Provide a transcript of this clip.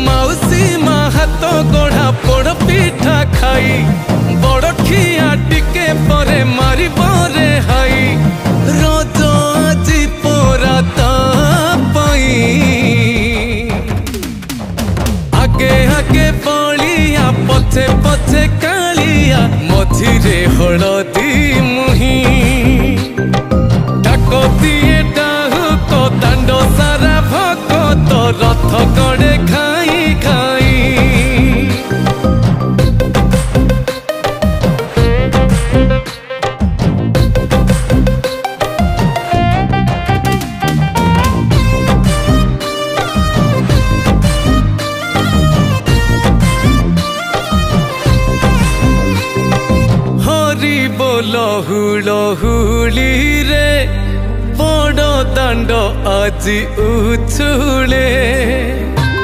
मौसी माँ हाथ गढ़ा पोड़ पिठा खाई बड़ खिया टिके परे मारी बरे हाई रज आजी पोरा तापाई आगे आगे बलिया पछे पछे कालिया मझिरे हलदी मुही डाक दिए डाहुक दांड सारा भगत रथ गड़े खाई खाई हरि बोल हुलहुली रे बड़ दांड आजी उछुले।